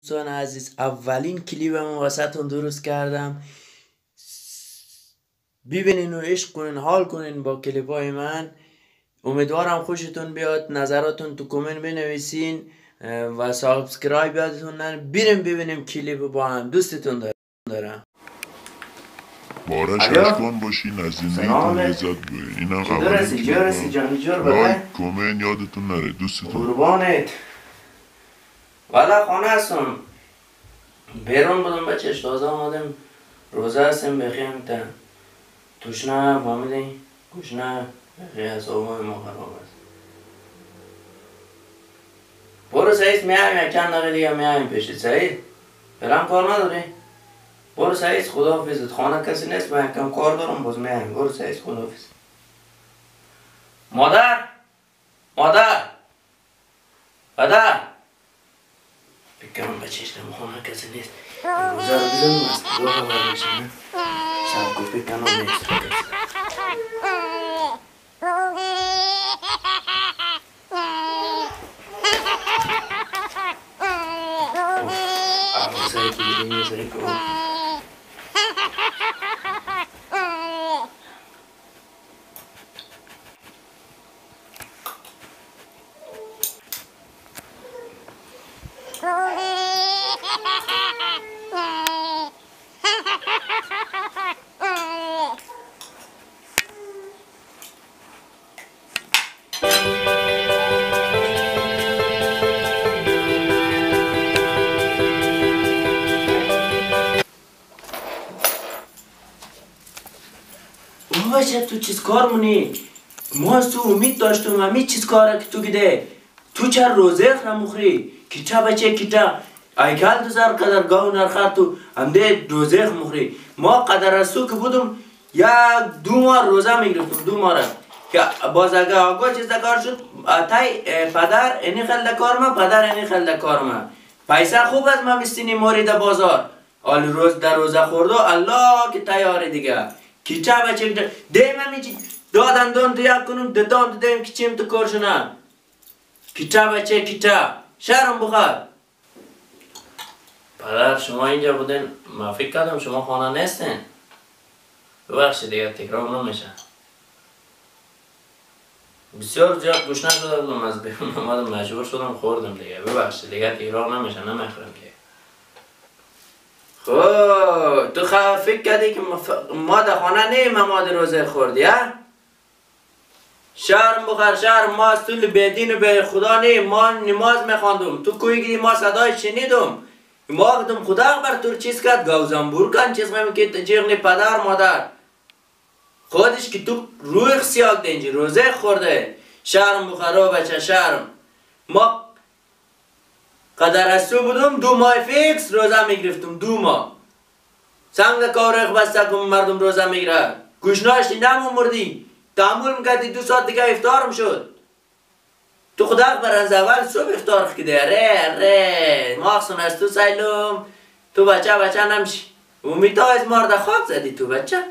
دوستان عزیز، اولین کلیپم واسهتون درست کردم. ببینین و عشق کنین، حال کنین با کلیپ های من. امیدوارم خوشتون بیاد. نظراتون تو کامنت بنویسین و سابسکرایب یادتون نره. بریم ببینیم کلیپ با هم. دوستتون دارم. بارش عشقان باشین، از زندگیتون لذت ببرین. اینم اولین کلیپ. لایک کامنت یادتون نره. دوستتون قربانت. والا خانه هستم، بیرون بودم بچهش، تازه آمدم. روزه هستم بخیم تا توشنه فهمیدی؟ گوشنه بخی حسابای ما خراب است. برو سعید، میایم یک چند دقیقه دیگه میایم پیشت. سعید فعلا کار نداری؟ برو سعید، خداحافظ. خانه کسی نیست، من کم کار دارم، باز میایم. برو سعید، خداحافظ. مادر بکنم بچهش دم خانه کسی نیست. روزه رو بزنم از دو خبر بشنه سب کن بکنم نیست کسی. سعی کنیم سعی کنیم. بچه تو چیز کار مونی؟ ما از تو امید داشتم همین چیز کاره که تو گده. تو چه روزه مخری؟ کیچه بچه کیچه ایکل 2000 قدر گاو نرخر تو همده روزه مخری. ما قدر از تو که بودم یک 2 ماه روزه میگرفتم. 2 ماه که باز اگه آگاه چیز دکار شد تای پدر اینی خل دکار ما، پدر اینی خل دکار ما. پیسه خوب است ما بستینی مورد بازار. آل روز در روزه خورده الله که تیاره دیگه. کیچه بچه دیم همیچی دادن دون تو یک کنم دادن دیم کیچیم تو کارشونه. کیچه بچه کیچه شرم بخواد. پدر شما اینجا بودین، ما فکر کردم شما خانه نیستین. ببخشید دیگه تکرار نمیشه. بسیار زیاد گوش نشدم از بیرون آمدم، مجبور شدم خوردم دیگه. ببخشید دیگه تکرار نمیشه، نمیخورم دیگه. خب تو فکر کردی که ما در خانه نیم ما در روزه خوردی ها؟ شرم بخور شرم. ما از طول بیدین و به خدا نیم، ما نماز میخواندم. تو کوی گیری ما صدای شنیدم. ما گفتم خدا بر تو چیز کرد گاو زنبور کن چیز کنم که جیغنی پدر مادر خودش که تو روی خسیاک دینجی روزه خورده. شرم بخورا بچه شرم. ما قدر از تو بودم 2 ماه فیکس روزه میگرفتم. 2 ماه سنگ کارخ بسته کم مردم روزه میگره. گوشناشتی نمو مردی تحمل میکردی 2 ساعت دیگه افطارم شد. تو خدا بر از اول صبح افطار کده. ره ماخصون از تو سیلوم. تو بچه نمشی. امید از مرد خاک زدی تو بچه.